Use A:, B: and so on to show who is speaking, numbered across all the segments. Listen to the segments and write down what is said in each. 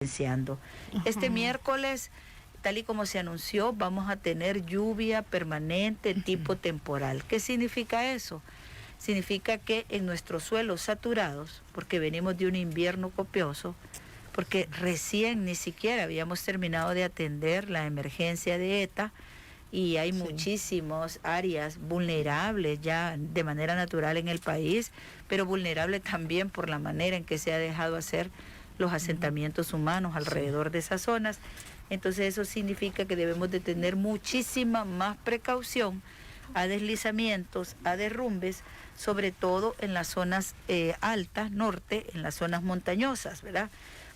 A: Iniciando. Este miércoles, tal y como se anunció, vamos a tener lluvia permanente tipo temporal. ¿Qué significa eso? Significa que en nuestros suelos saturados, porque venimos de un invierno copioso, porque recién ni siquiera habíamos terminado de atender la emergencia de ETA y hay muchísimas áreas vulnerables ya de manera natural en el país, pero vulnerables también por la manera en que se ha dejado hacer los asentamientos humanos alrededor de esas zonas. Entonces eso significa que debemos de tener muchísima más precaución a deslizamientos, a derrumbes, sobre todo en las zonas altas, norte, en las zonas montañosas, ¿verdad?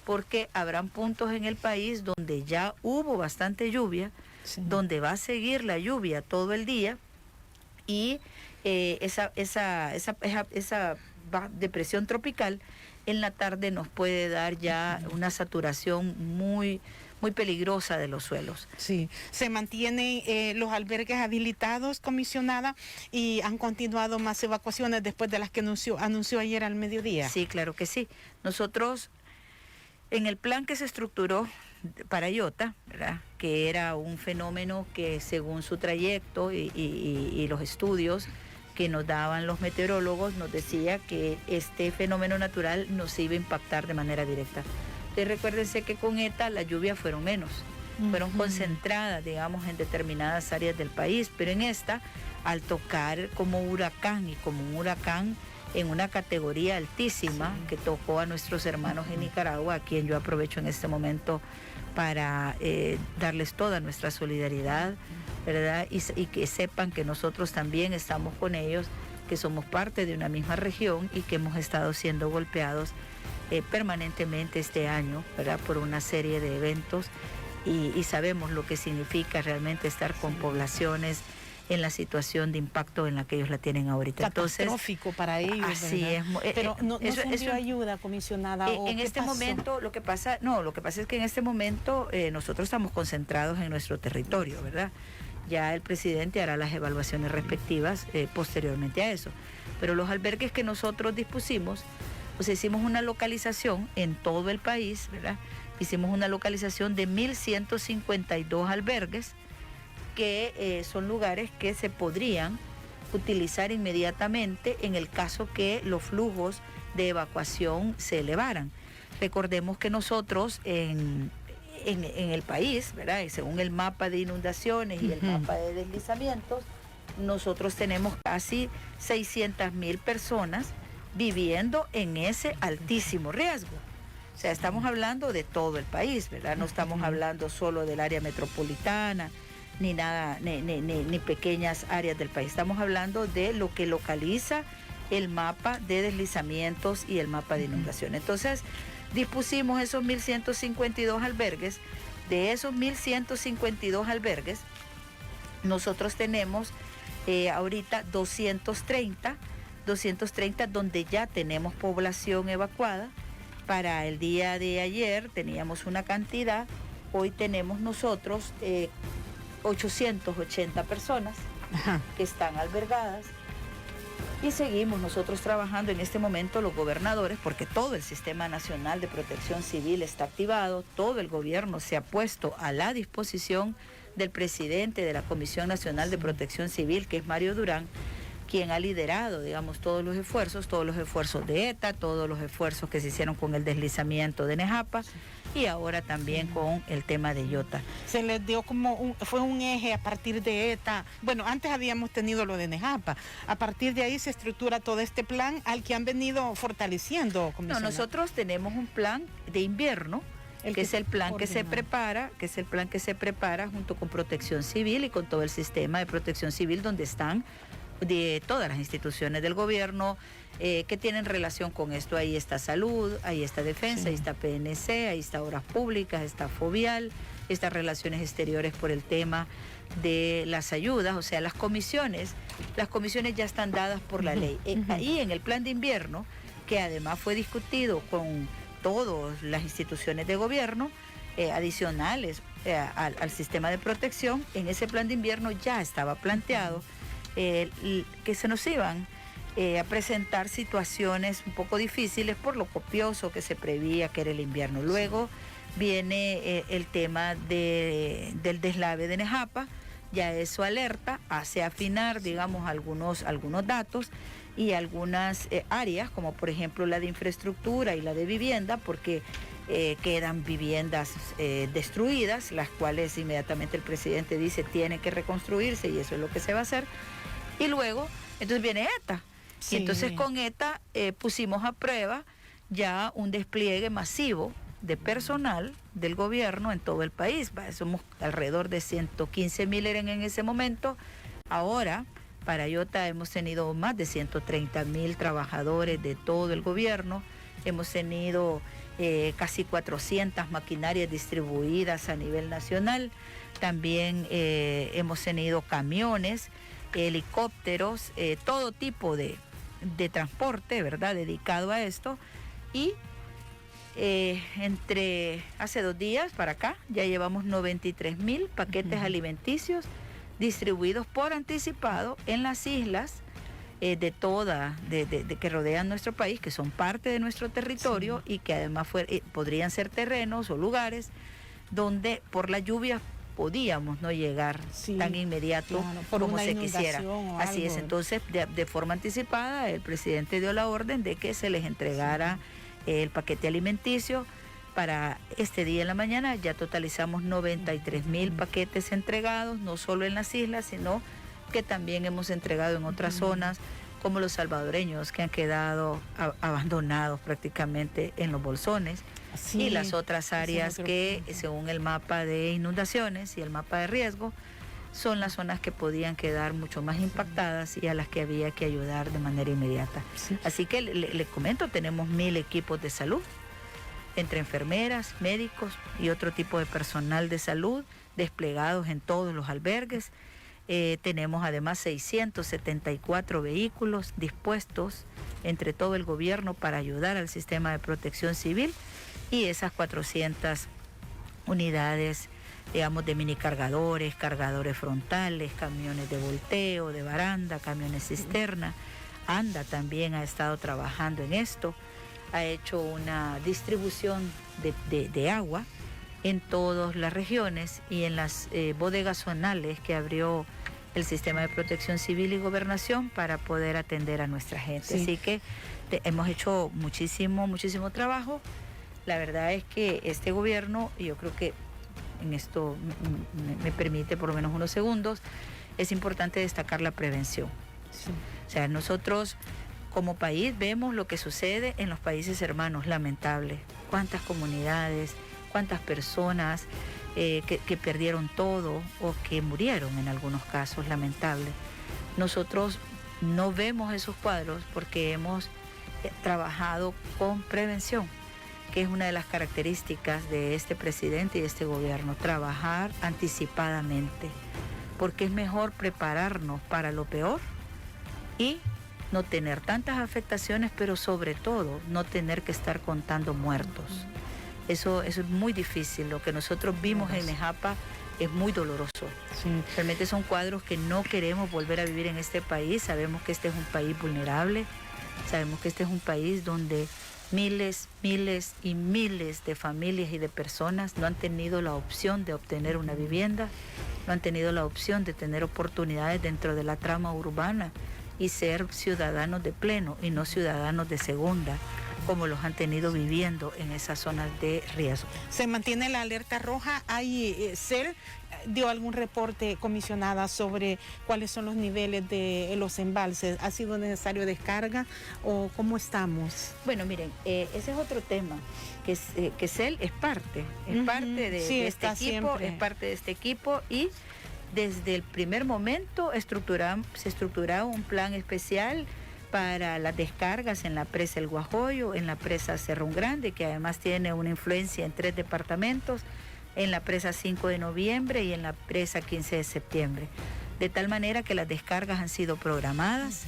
A: Porque habrán puntos en el país donde ya hubo bastante lluvia, donde va a seguir la lluvia todo el día y esa depresión tropical en la tarde nos puede dar ya una saturación muy peligrosa de los suelos.
B: Sí, se mantienen los albergues habilitados, comisionada, y han continuado más evacuaciones después de las que anunció ayer al mediodía.
A: Sí, claro que sí. Nosotros, en el plan que se estructuró para Iota, ¿verdad?, que era un fenómeno que según su trayecto y los estudios que nos daban los meteorólogos, nos decía que este fenómeno natural nos iba a impactar de manera directa. Entonces recuérdense que con ETA las lluvias fueron menos, fueron concentradas, digamos, en determinadas áreas del país, pero en esta, al tocar como huracán y como un huracán en una categoría altísima que tocó a nuestros hermanos en Nicaragua, a quien yo aprovecho en este momento para darles toda nuestra solidaridad, ¿verdad? Y que sepan que nosotros también estamos con ellos, que somos parte de una misma región y que hemos estado siendo golpeados permanentemente este año, ¿verdad?, por una serie de eventos y sabemos lo que significa realmente estar con poblaciones en la situación de impacto en la que ellos la tienen ahorita.
B: Catastrófico para ellos.
A: Así es.
B: Pero no envió ayuda, comisionada.
A: En este momento lo que pasa es que en este momento nosotros estamos concentrados en nuestro territorio, ¿verdad? Ya el presidente hará las evaluaciones respectivas posteriormente a eso. Pero los albergues que nosotros dispusimos, pues hicimos una localización en todo el país, ¿verdad? Hicimos una localización de 1.152 albergues, que son lugares que se podrían utilizar inmediatamente en el caso que los flujos de evacuación se elevaran. Recordemos que nosotros en el país, ¿verdad?, y según el mapa de inundaciones y el mapa de deslizamientos, nosotros tenemos casi 600,000 personas viviendo en ese altísimo riesgo. O sea, estamos hablando de todo el país, ¿verdad? No estamos hablando solo del área metropolitana, ni nada, ni pequeñas áreas del país. Estamos hablando de lo que localiza el mapa de deslizamientos y el mapa de inundación. Entonces, dispusimos esos 1.152 albergues. De esos 1.152 albergues, nosotros tenemos ahorita 230 donde ya tenemos población evacuada. Para el día de ayer teníamos una cantidad, hoy tenemos nosotros 880 personas que están albergadas y seguimos nosotros trabajando en este momento los gobernadores, porque todo el Sistema Nacional de Protección Civil está activado, todo el gobierno se ha puesto a la disposición del presidente de la Comisión Nacional de Protección Civil, que es Mario Durán, quien ha liderado, digamos, todos los esfuerzos de ETA, todos los esfuerzos que se hicieron con el deslizamiento de Nejapa y ahora también con el tema de Iota.
B: Se les dio fue un eje a partir de ETA. Bueno, antes habíamos tenido lo de Nejapa. A partir de ahí se estructura todo este plan al que han venido fortaleciendo, comisionada.
A: No, nosotros tenemos un plan de invierno, que es el plan que se prepara, junto con Protección Civil y con todo el sistema de Protección Civil, donde están de todas las instituciones del gobierno que tienen relación con esto. Ahí está Salud, ahí está Defensa, ahí está PNC, ahí está Obras Públicas, está Fovial, está Relaciones Exteriores por el tema de las ayudas. O sea, las comisiones ya están dadas por la ley. Ahí en el plan de invierno, que además fue discutido con todas las instituciones de gobierno adicionales al sistema de protección, en ese plan de invierno ya estaba planteado que se nos iban a presentar situaciones un poco difíciles por lo copioso que se preveía que era el invierno. Luego Viene el tema del deslave de Nejapa, ya eso alerta, hace afinar, digamos, algunos datos y algunas áreas, como por ejemplo la de infraestructura y la de vivienda, porque quedan viviendas destruidas, las cuales inmediatamente el presidente dice tiene que reconstruirse y eso es lo que se va a hacer. Y luego, entonces viene ETA.
B: Sí.
A: Y entonces con ETA pusimos a prueba ya un despliegue masivo de personal del gobierno en todo el país. Somos alrededor de 115,000 eran en ese momento. Ahora, para IOTA hemos tenido más de 130,000 trabajadores de todo el gobierno. Hemos tenido casi 400 maquinarias distribuidas a nivel nacional. También hemos tenido camiones, helicópteros, todo tipo de transporte, ¿verdad?, dedicado a esto. Y entre hace 2 días para acá ya llevamos 93,000 paquetes alimenticios distribuidos por anticipado en las islas de que rodean nuestro país, que son parte de nuestro territorio, y que además podrían ser terrenos o lugares donde por la lluvia podíamos no llegar tan inmediato, claro, como se quisiera. Así es, entonces de forma anticipada el presidente dio la orden de que se les entregara el paquete alimenticio. Para este día en la mañana ya totalizamos 93,000 paquetes entregados, no solo en las islas, sino que también hemos entregado en otras zonas, como los salvadoreños que han quedado abandonados prácticamente en los bolsones, y las otras áreas que, según el mapa de inundaciones y el mapa de riesgo, son las zonas que podían quedar mucho más impactadas y a las que había que ayudar de manera inmediata. Sí. Así que le comento, tenemos 1,000 equipos de salud, entre enfermeras, médicos y otro tipo de personal de salud desplegados en todos los albergues. Tenemos además 674 vehículos dispuestos entre todo el gobierno para ayudar al sistema de protección civil, y esas 400 unidades, digamos, de minicargadores, cargadores frontales, camiones de volteo, de baranda, camiones cisterna. ANDA también ha estado trabajando en esto, ha hecho una distribución de agua en todas las regiones y en las bodegas zonales que abrió el sistema de protección civil y gobernación para poder atender a nuestra gente. Sí. Así que hemos hecho muchísimo trabajo. La verdad es que este gobierno, y yo creo que en esto me permite por lo menos unos segundos, es importante destacar la prevención. Sí. O sea, nosotros como país vemos lo que sucede en los países hermanos, lamentable. Cuántas comunidades, cuántas personas que perdieron todo o que murieron en algunos casos, lamentable. Nosotros no vemos esos cuadros porque hemos trabajado con prevención, que es una de las características de este presidente y de este gobierno, trabajar anticipadamente, porque es mejor prepararnos para lo peor y no tener tantas afectaciones, pero sobre todo no tener que estar contando muertos. Eso es muy difícil. Lo que nosotros vimos en Nejapa es muy doloroso. Sí. Realmente son cuadros que no queremos volver a vivir en este país. Sabemos que este es un país vulnerable, sabemos que este es un país donde miles y miles de familias y de personas no han tenido la opción de obtener una vivienda, no han tenido la opción de tener oportunidades dentro de la trama urbana y ser ciudadanos de pleno y no ciudadanos de segunda, como los han tenido viviendo en esas zonas de riesgo.
B: ¿Se mantiene la alerta roja? ¿Hay CEL dio algún reporte, comisionada, sobre cuáles son los niveles de los embalses? ¿Ha sido necesario descarga o cómo estamos?
A: Bueno, miren, ese es otro tema, que CEL es parte de este equipo, siempre. Es parte de este equipo, y desde el primer momento se estructuraba un plan especial para las descargas en la presa El Guajoyo, en la presa Cerro Grande, que además tiene una influencia en 3 departamentos, en la presa 5 de noviembre y en la presa 15 de septiembre. De tal manera que las descargas han sido programadas,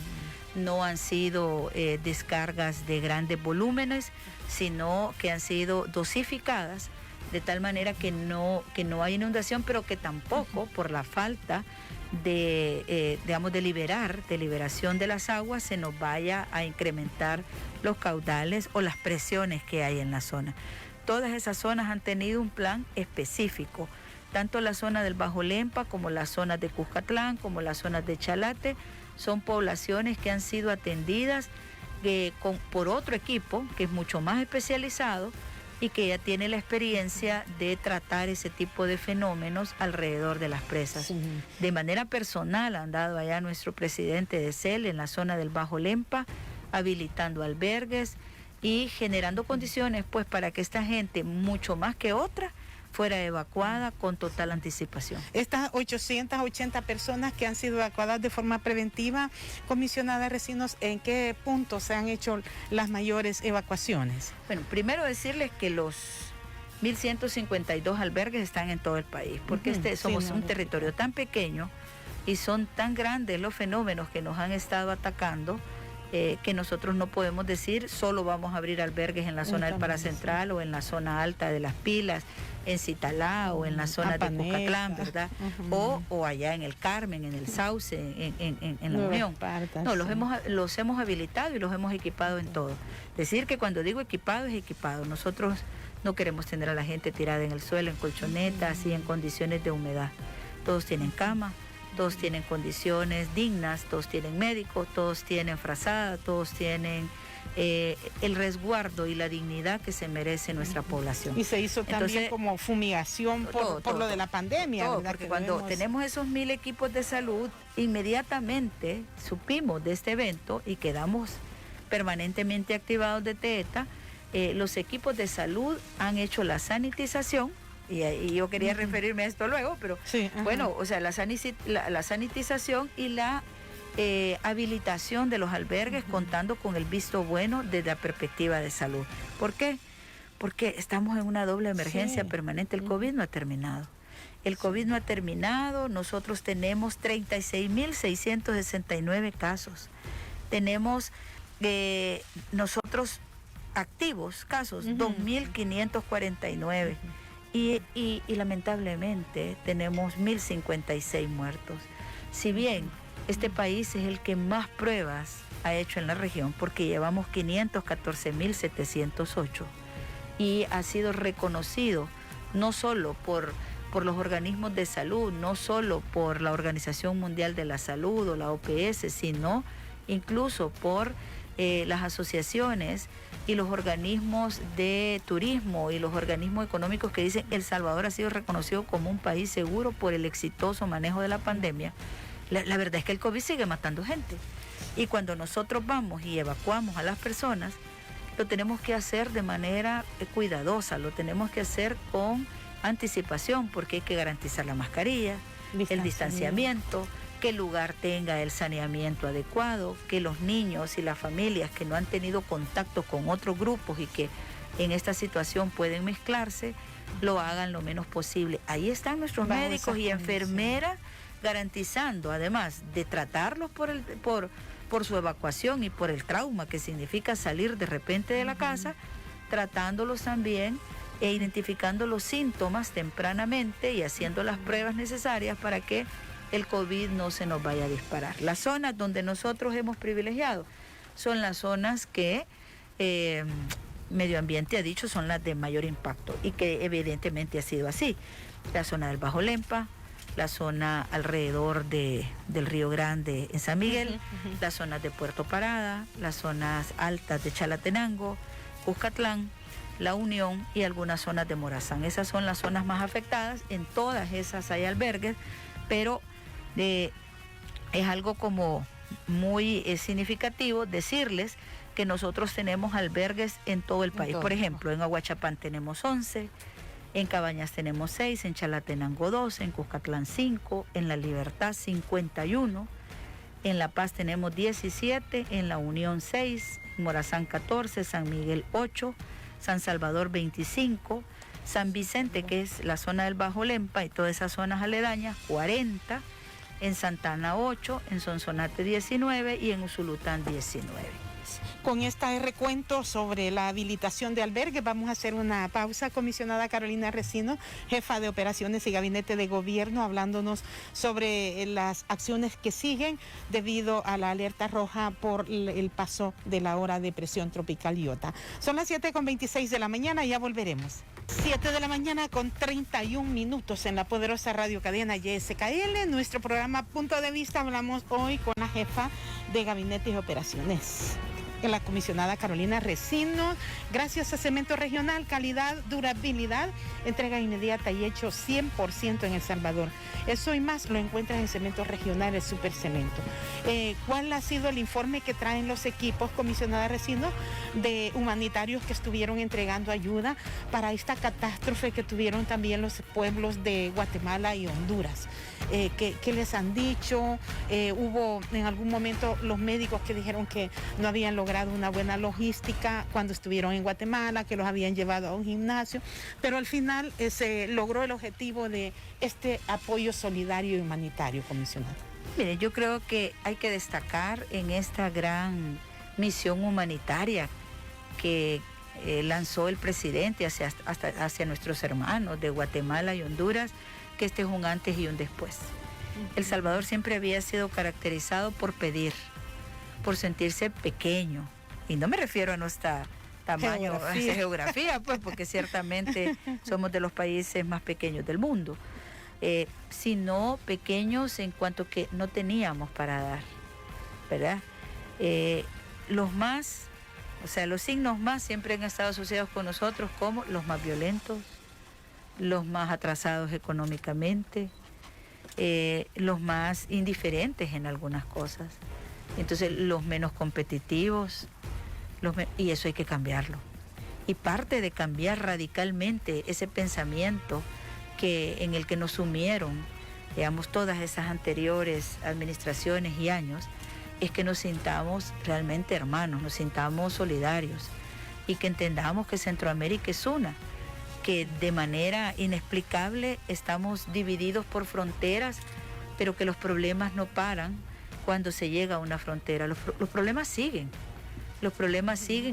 A: no han sido descargas de grandes volúmenes, sino que han sido dosificadas, de tal manera que no hay inundación, pero que tampoco por la falta de liberación de las aguas se nos vaya a incrementar los caudales o las presiones que hay en la zona. todas esas zonas han tenido un plan específico. Tanto la zona del Bajo Lempa como las zonas de Cuscatlán, como las zonas de Chalate, son poblaciones que han sido atendidas por otro equipo que es mucho más especializado y que ya tiene la experiencia de tratar ese tipo de fenómenos alrededor de las presas. Sí. De manera personal ha andado allá nuestro presidente de CEL en la zona del Bajo Lempa, habilitando albergues y generando condiciones pues para que esta gente, mucho más que otra, fuera evacuada con total anticipación.
B: Estas 880 personas que han sido evacuadas de forma preventiva, comisionada Recinos, ¿en qué puntos se han hecho las mayores evacuaciones?
A: Bueno, primero decirles que los 1.152 albergues están en todo el país, porque somos un territorio tan pequeño y son tan grandes los fenómenos que nos han estado atacando, que nosotros no podemos decir solo vamos a abrir albergues en la zona del Paracentral o en la zona alta de Las Pilas, en Citalá o en la zona de Cuscatlán, ¿verdad? O allá en el Carmen, en el Sauce, en la Unión. No, los hemos habilitado y los hemos equipado en todo. Decir que cuando digo equipado, es equipado. Nosotros no queremos tener a la gente tirada en el suelo, en colchonetas y en condiciones de humedad. Todos tienen cama, todos tienen condiciones dignas, todos tienen médico, todos tienen frazada, todos tienen el resguardo y la dignidad que se merece nuestra población.
B: Y se hizo también como fumigación por lo de la pandemia, ¿verdad?
A: Porque cuando tenemos esos 1.000 equipos de salud, inmediatamente supimos de este evento y quedamos permanentemente activados de TETA. Los equipos de salud han hecho la sanitización. Y yo quería referirme a esto luego, pero sí, bueno, o sea, la sanitización y la habilitación de los albergues contando con el visto bueno desde la perspectiva de salud. ¿Por qué? Porque estamos en una doble emergencia permanente. El COVID no ha terminado. El COVID no ha terminado. Nosotros tenemos 36.669 casos. Tenemos nosotros activos casos, 2.549. Y lamentablemente tenemos 1.056 muertos. Si bien este país es el que más pruebas ha hecho en la región, porque llevamos 514.708 y ha sido reconocido no solo por los organismos de salud, no solo por la Organización Mundial de la Salud o la OPS, sino incluso por las asociaciones y los organismos de turismo y los organismos económicos que dicen El Salvador ha sido reconocido como un país seguro por el exitoso manejo de la pandemia. La verdad es que el COVID sigue matando gente. Y cuando nosotros vamos y evacuamos a las personas, lo tenemos que hacer de manera cuidadosa, lo tenemos que hacer con anticipación, porque hay que garantizar la mascarilla, el distanciamiento, que el lugar tenga el saneamiento adecuado, que los niños y las familias que no han tenido contacto con otros grupos y que en esta situación pueden mezclarse, lo hagan lo menos posible. Ahí están nuestros médicos y enfermeras garantizando, además de tratarlos por su evacuación y por el trauma que significa salir de repente de la casa, tratándolos también e identificando los síntomas tempranamente y haciendo las pruebas necesarias para que el COVID no se nos vaya a disparar. Las zonas donde nosotros hemos privilegiado son las zonas que Medio Ambiente ha dicho son las de mayor impacto y que evidentemente ha sido así. La zona del Bajo Lempa, la zona alrededor del Río Grande en San Miguel, las zonas de Puerto Parada, las zonas altas de Chalatenango, Cuscatlán, La Unión y algunas zonas de Morazán. Esas son las zonas más afectadas. En todas esas hay albergues, pero es algo como muy significativo decirles que nosotros tenemos albergues en todo el país. Por ejemplo, en Aguachapán tenemos 11, en Cabañas tenemos 6, en Chalatenango 12, en Cuscatlán 5, en La Libertad 51, en La Paz tenemos 17, en La Unión 6, Morazán 14, San Miguel 8, San Salvador 25, San Vicente, que es la zona del Bajo Lempa y todas esas zonas aledañas, 40, en Santa Ana 8, en Sonsonate 19 y en Usulután 19.
B: es. Con este recuento sobre la habilitación de albergues, vamos a hacer una pausa. Comisionada Carolina Resino, jefa de operaciones y gabinete de gobierno, hablándonos sobre las acciones que siguen debido a la alerta roja por el paso de la hora de presión tropical Iota. Son las 7:26 de la mañana, ya volveremos. 7 de la mañana con 31 minutos en la poderosa radio cadena YSKL. Nuestro programa Punto de Vista, hablamos hoy con la jefa de gabinete y operaciones, la comisionada Carolina Resino. Gracias a Cemento Regional, calidad, durabilidad, entrega inmediata y hecho 100% en El Salvador. Eso y más lo encuentran en Cemento Regional, el Supercemento. ¿Cuál ha sido el informe que traen los equipos, comisionada Resino, de humanitarios que estuvieron entregando ayuda para esta catástrofe que tuvieron también los pueblos de Guatemala y Honduras? ¿Qué les han dicho? Hubo en algún momento los médicos que dijeron que no habían logrado una buena logística cuando estuvieron en Guatemala, que los habían llevado a un gimnasio, pero al final se logró el objetivo de este apoyo solidario y humanitario, comisionado.
A: Mire, yo creo que hay que destacar en esta gran misión humanitaria que lanzó el presidente hacia nuestros hermanos de Guatemala y Honduras, que este es un antes y un después. El Salvador siempre había sido caracterizado por pedir, por sentirse pequeño, y no me refiero a nuestra tamaño, geografía, pues, porque ciertamente somos de los países más pequeños del mundo, sino pequeños en cuanto que no teníamos para dar, ¿verdad? Los signos más siempre han estado asociados con nosotros como los más violentos, los más atrasados económicamente, los más indiferentes en algunas cosas, entonces los menos competitivos, y eso hay que cambiarlo. Y parte de cambiar radicalmente ese pensamiento en el que nos sumieron, digamos, todas esas anteriores administraciones y años, es que nos sintamos realmente hermanos, nos sintamos solidarios y que entendamos que Centroamérica es una, que de manera inexplicable estamos divididos por fronteras, pero que los problemas no paran cuando se llega a una frontera. Los problemas siguen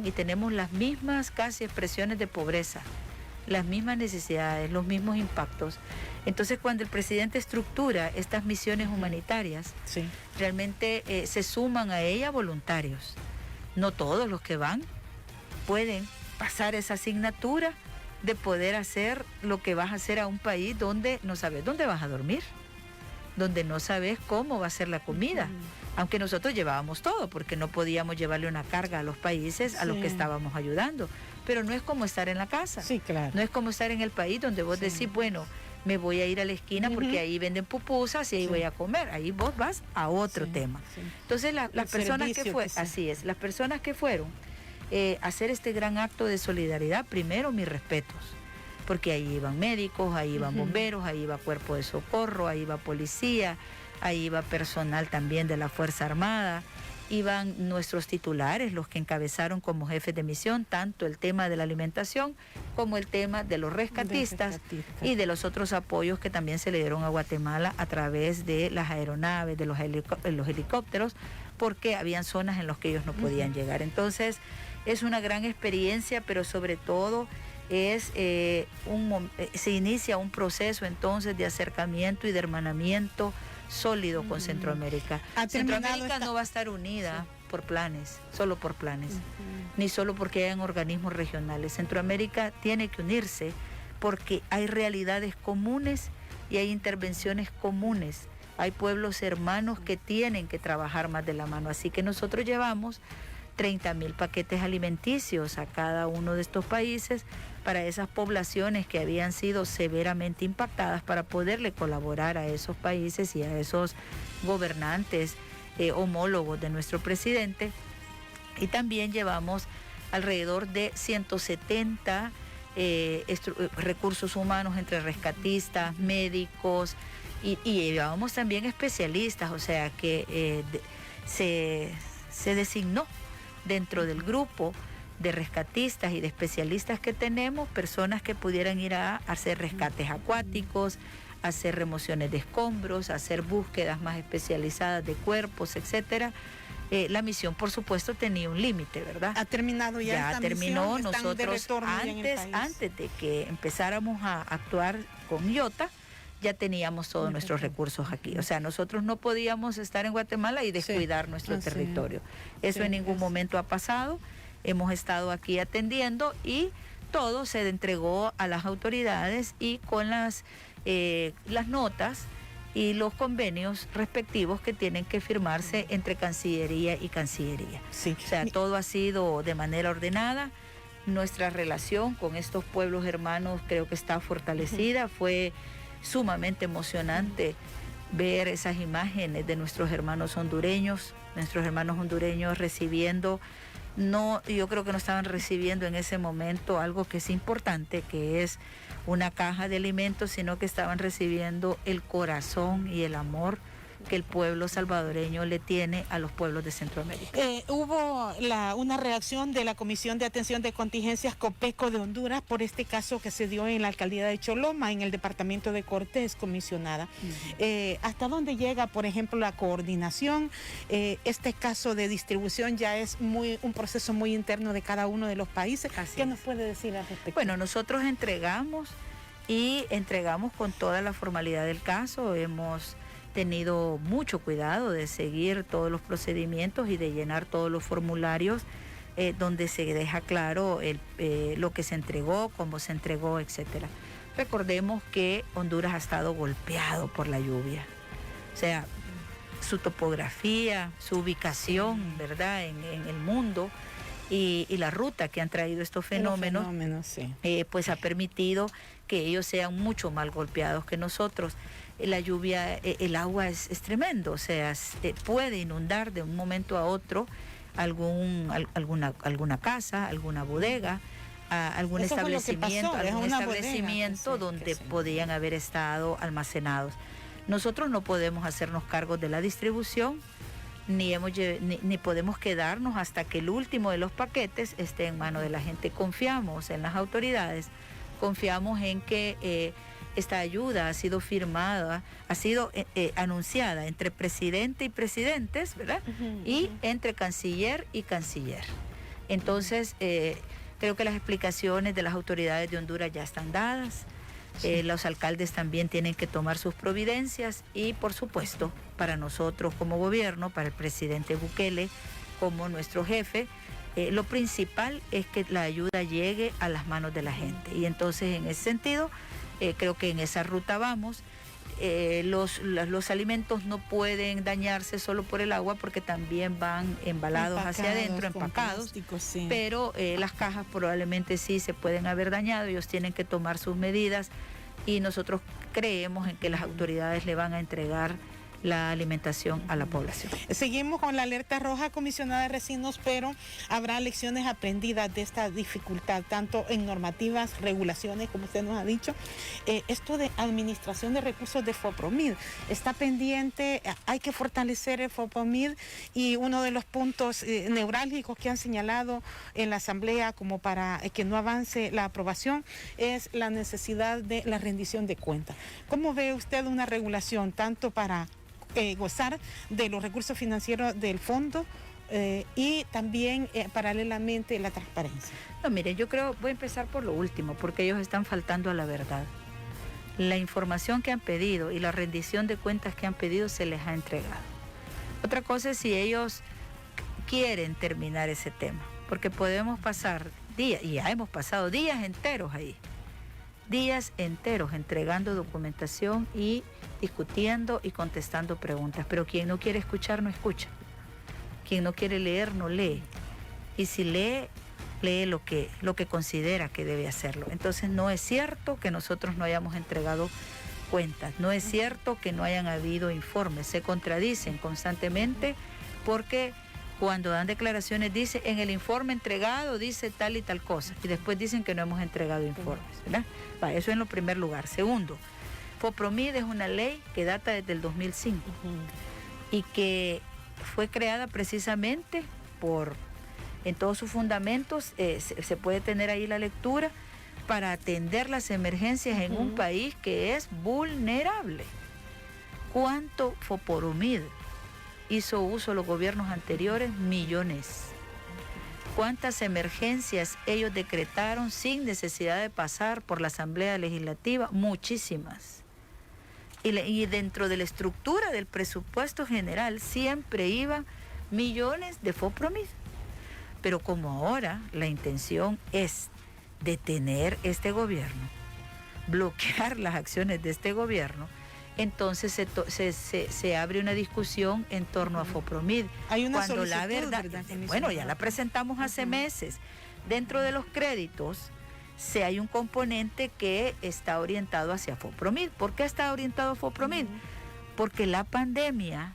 A: y tenemos las mismas casi expresiones de pobreza, las mismas necesidades, los mismos impactos. Entonces, cuando el presidente estructura estas misiones humanitarias, sí, realmente se suman a ella voluntarios. No todos los que van pueden pasar esa asignatura de poder hacer lo que vas a hacer a un país donde no sabes dónde vas a dormir, donde no sabes cómo va a ser la comida, aunque nosotros llevábamos todo, porque no podíamos llevarle una carga a los países a los que estábamos ayudando, pero no es como estar en la casa,
B: sí, claro.
A: No es como estar en el país donde vos decís, bueno, me voy a ir a la esquina porque ahí venden pupusas y ahí voy a comer, ahí vos vas a otro tema. Sí. Entonces las personas que fueron, así es, las personas que fueron hacer este gran acto de solidaridad, primero mis respetos, porque ahí iban médicos, ahí iban bomberos, ahí iba cuerpo de socorro, ahí iba policía, ahí iba personal también de la Fuerza Armada, iban nuestros titulares, los que encabezaron como jefes de misión, tanto el tema de la alimentación como el tema de los rescatistas y de los otros apoyos que también se le dieron a Guatemala a través de las aeronaves, de los helicópteros, porque habían zonas en las que ellos no podían llegar. Entonces, es una gran experiencia, pero sobre todo se inicia un proceso entonces de acercamiento y de hermanamiento sólido con Centroamérica. Centroamérica no va a estar unida por planes, solo por planes, ni solo porque hayan organismos regionales. Centroamérica tiene que unirse porque hay realidades comunes y hay intervenciones comunes. Hay pueblos hermanos que tienen que trabajar más de la mano. Así que nosotros llevamos 30,000 paquetes alimenticios a cada uno de estos países para esas poblaciones que habían sido severamente impactadas, para poderle colaborar a esos países y a esos gobernantes homólogos de nuestro presidente. Y también llevamos alrededor de 170 recursos humanos entre rescatistas, médicos y llevábamos también especialistas, o sea que se designó dentro del grupo de rescatistas y de especialistas que tenemos, personas que pudieran ir a hacer rescates acuáticos, hacer remociones de escombros, hacer búsquedas más especializadas de cuerpos, etcétera, la misión, por supuesto, tenía un límite, ¿verdad?
B: ¿Ha terminado ya esta
A: terminó.
B: misión?
A: Nosotros antes de que empezáramos a actuar con IOTA, ya teníamos todos nuestros recursos aquí. O sea, nosotros no podíamos estar en Guatemala y descuidar nuestro territorio. Eso en ningún momento ha pasado. Hemos estado aquí atendiendo y todo se entregó a las autoridades y con las notas y los convenios respectivos que tienen que firmarse entre Cancillería y Cancillería. Sí. O sea, todo ha sido de manera ordenada. Nuestra relación con estos pueblos hermanos creo que está fortalecida. Fue sumamente emocionante ver esas imágenes de nuestros hermanos hondureños recibiendo, yo creo que no estaban recibiendo en ese momento algo que es importante, que es una caja de alimentos, sino que estaban recibiendo el corazón y el amor que el pueblo salvadoreño le tiene a los pueblos de Centroamérica.
B: Hubo una reacción de la Comisión de Atención de Contingencias COPECO de Honduras por este caso que se dio en la alcaldía de Choloma, en el departamento de Cortés, comisionada. ¿Hasta dónde llega, por ejemplo, la coordinación? Este caso de distribución ya es un proceso muy interno de cada uno de los países. ¿Qué nos puede decir al respecto?
A: Bueno, nosotros entregamos con toda la formalidad del caso. Hemos tenido mucho cuidado de seguir todos los procedimientos y de llenar todos los formularios donde se deja claro lo que se entregó, cómo se entregó, etcétera. Recordemos que Honduras ha estado golpeado por la lluvia. O sea, su topografía, su ubicación, ¿verdad?, en el mundo y la ruta que han traído estos fenómenos, pues ha permitido que ellos sean mucho más golpeados que nosotros. La lluvia, el agua es tremendo, o sea, puede inundar de un momento a otro alguna casa, alguna bodega, algún establecimiento donde podían haber estado almacenados. Nosotros no podemos hacernos cargo de la distribución, ni podemos quedarnos hasta que el último de los paquetes esté en manos de la gente. Confiamos en las autoridades, confiamos en que esta ayuda ha sido firmada, ha sido anunciada entre presidente y presidentes, ¿verdad? Y entre canciller y canciller. Entonces, creo que las explicaciones de las autoridades de Honduras ya están dadas. Los alcaldes también tienen que tomar sus providencias y, por supuesto, para nosotros como gobierno, para el presidente Bukele como nuestro jefe, lo principal es que la ayuda llegue a las manos de la gente. Y entonces, en ese sentido, creo que en esa ruta vamos. Los alimentos no pueden dañarse solo por el agua porque también van embalados hacia adentro, empacados, pero las cajas probablemente sí se pueden haber dañado. Ellos tienen que tomar sus medidas y nosotros creemos en que las autoridades le van a entregar la alimentación a la población.
B: Seguimos con la alerta roja, comisionada Recinos, pero habrá lecciones aprendidas de esta dificultad, tanto en normativas, regulaciones, como usted nos ha dicho. Esto de administración de recursos de FOPROMID está pendiente, hay que fortalecer el FOPROMID, y uno de los puntos neurálgicos que han señalado en la Asamblea como para que no avance la aprobación es la necesidad de la rendición de cuentas. ¿Cómo ve usted una regulación tanto para gozar de los recursos financieros del fondo y también paralelamente la transparencia?
A: No, mire, yo creo, voy a empezar por lo último, porque ellos están faltando a la verdad. La información que han pedido y la rendición de cuentas que han pedido se les ha entregado. Otra cosa es si ellos quieren terminar ese tema, porque podemos pasar días, y ya hemos pasado días enteros ahí, días enteros entregando documentación y discutiendo y contestando preguntas, pero quien no quiere escuchar no escucha, quien no quiere leer no lee, y si lee lo que considera que debe hacerlo. Entonces no es cierto que nosotros no hayamos entregado cuentas, no es cierto que no hayan habido informes, se contradicen constantemente porque cuando dan declaraciones dice en el informe entregado dice tal y tal cosa y después dicen que no hemos entregado informes, ¿verdad? Eso en lo primer lugar. Segundo, FOPROMID es una ley que data desde el 2005 y que fue creada precisamente en todos sus fundamentos, se puede tener ahí la lectura, para atender las emergencias en un país que es vulnerable. ¿Cuánto FOPROMID hizo uso los gobiernos anteriores? Millones. ¿Cuántas emergencias ellos decretaron sin necesidad de pasar por la Asamblea Legislativa? Muchísimas. Y dentro de la estructura del presupuesto general siempre iban millones de FOPROMIS. Pero como ahora la intención es detener este gobierno, bloquear las acciones de este gobierno, entonces se abre una discusión en torno a FOPROMID.
B: Hay una
A: cuando
B: solicitud,
A: la verdad, bueno, ya la presentamos hace meses. Dentro de los créditos, hay un componente que está orientado hacia FOPROMID. ¿Por qué está orientado a FOPROMID? Porque la pandemia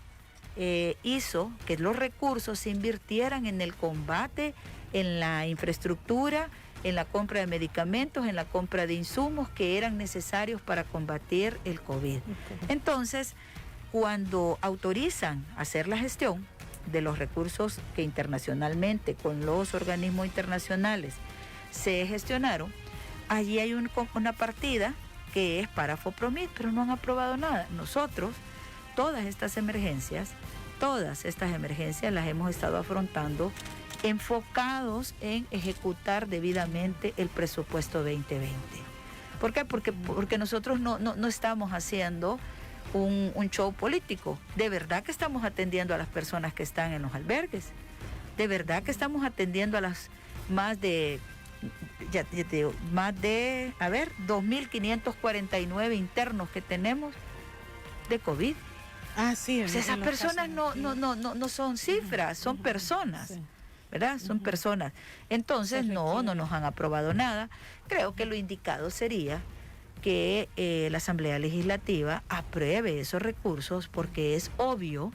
A: hizo que los recursos se invirtieran en el combate, en la infraestructura, en la compra de medicamentos, en la compra de insumos que eran necesarios para combatir el COVID. Entonces, cuando autorizan hacer la gestión de los recursos que internacionalmente, con los organismos internacionales, se gestionaron, allí hay una partida que es para FOPROMID, pero no han aprobado nada. Nosotros, todas estas emergencias las hemos estado afrontando enfocados en ejecutar debidamente el presupuesto 2020. ¿Por qué? Porque nosotros no estamos haciendo un show político. De verdad que estamos atendiendo a las personas que están en los albergues. De verdad que estamos atendiendo a las más de 2.549 internos que tenemos de COVID.
B: Sí,
A: o sea, esas personas no son cifras, son personas. Sí. ¿Verdad? Son personas. Entonces no nos han aprobado nada. Creo que lo indicado sería que la Asamblea Legislativa apruebe esos recursos, porque es obvio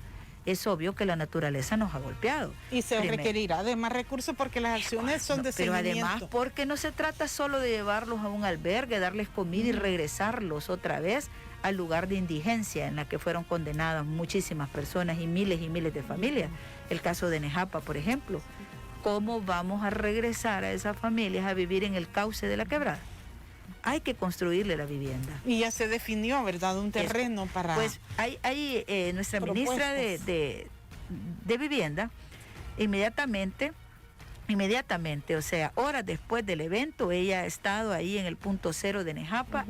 A: que la naturaleza nos ha golpeado.
B: Y se requerirá de más recursos porque las acciones son de seguimiento.
A: Pero además porque no se trata solo de llevarlos a un albergue, darles comida y regresarlos otra vez al lugar de indigencia en la que fueron condenadas muchísimas personas y miles de familias. El caso de Nejapa, por ejemplo. ¿Cómo vamos a regresar a esas familias a vivir en el cauce de la quebrada? Hay que construirle la vivienda.
B: Y ya se definió, ¿verdad? Un terreno para...
A: Pues hay nuestra ministra de Vivienda, inmediatamente, o sea, horas después del evento, ella ha estado ahí en el punto cero de Nejapa,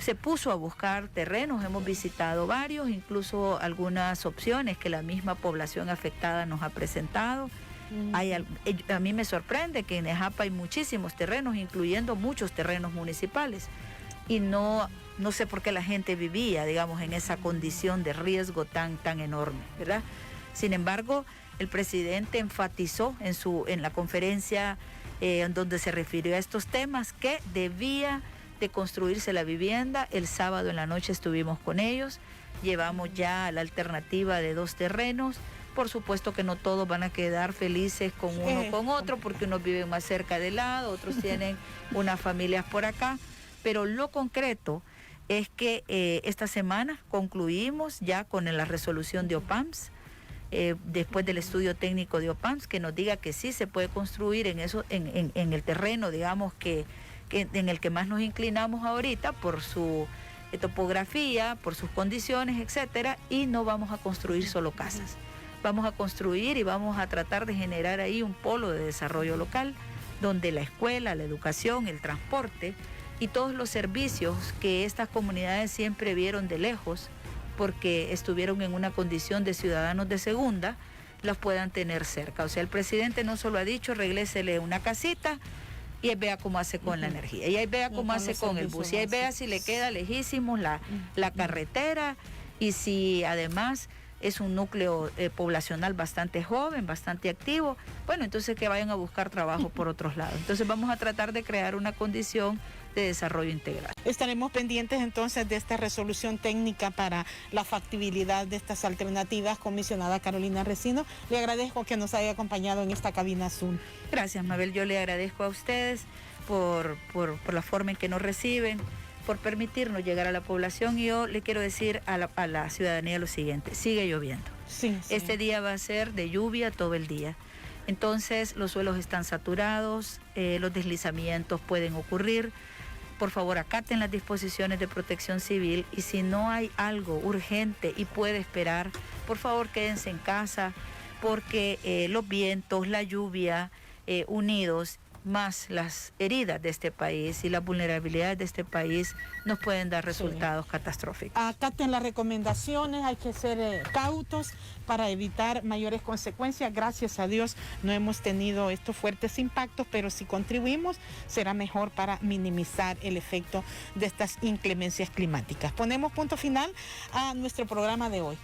A: se puso a buscar terrenos, hemos visitado varios, incluso algunas opciones que la misma población afectada nos ha presentado. A mí me sorprende que en Nejapa hay muchísimos terrenos, incluyendo muchos terrenos municipales, y no sé por qué la gente vivía, digamos, en esa condición de riesgo tan enorme, ¿verdad? Sin embargo, el presidente enfatizó en la conferencia en donde se refirió a estos temas que debía de construirse la vivienda. El sábado en la noche estuvimos con ellos, llevamos ya la alternativa de 2 terrenos. Por supuesto que no todos van a quedar felices con uno o con otro, porque unos viven más cerca del lado, otros tienen unas familias por acá, pero lo concreto es que esta semana concluimos ya con la resolución de OPAMS, después del estudio técnico de OPAMS, que nos diga que sí se puede construir en el terreno, digamos, que en el que más nos inclinamos ahorita por su topografía, por sus condiciones, etcétera, y no vamos a construir solo casas. Vamos a construir y vamos a tratar de generar ahí un polo de desarrollo local, donde la escuela, la educación, el transporte y todos los servicios que estas comunidades siempre vieron de lejos, porque estuvieron en una condición de ciudadanos de segunda, los puedan tener cerca. O sea, el presidente no solo ha dicho, regrésele una casita, y ahí vea cómo hace con la energía, y ahí vea cómo hace con el bus, y ahí vea si le queda lejísimos la carretera, y si además es un núcleo poblacional bastante joven, bastante activo, bueno, entonces que vayan a buscar trabajo por otros lados. Entonces vamos a tratar de crear una condición de desarrollo integral.
B: Estaremos pendientes entonces de esta resolución técnica para la factibilidad de estas alternativas. Comisionada Carolina Resino, le agradezco que nos haya acompañado en esta cabina Zoom.
A: Gracias, Mabel. Yo le agradezco a ustedes por la forma en que nos reciben, por permitirnos llegar a la población. Y yo le quiero decir a la ciudadanía lo siguiente: sigue lloviendo.
B: Sí.
A: Este día va a ser de lluvia todo el día. Entonces los suelos están saturados, los deslizamientos pueden ocurrir. por favor acaten las disposiciones de protección civil, y si no hay algo urgente y puede esperar, por favor quédense en casa, porque los vientos, la lluvia, unidos, más las heridas de este país y las vulnerabilidades de este país, nos pueden dar resultados catastróficos.
B: Acaten las recomendaciones, hay que ser cautos para evitar mayores consecuencias. Gracias a Dios no hemos tenido estos fuertes impactos, pero si contribuimos será mejor para minimizar el efecto de estas inclemencias climáticas. Ponemos punto final a nuestro programa de hoy.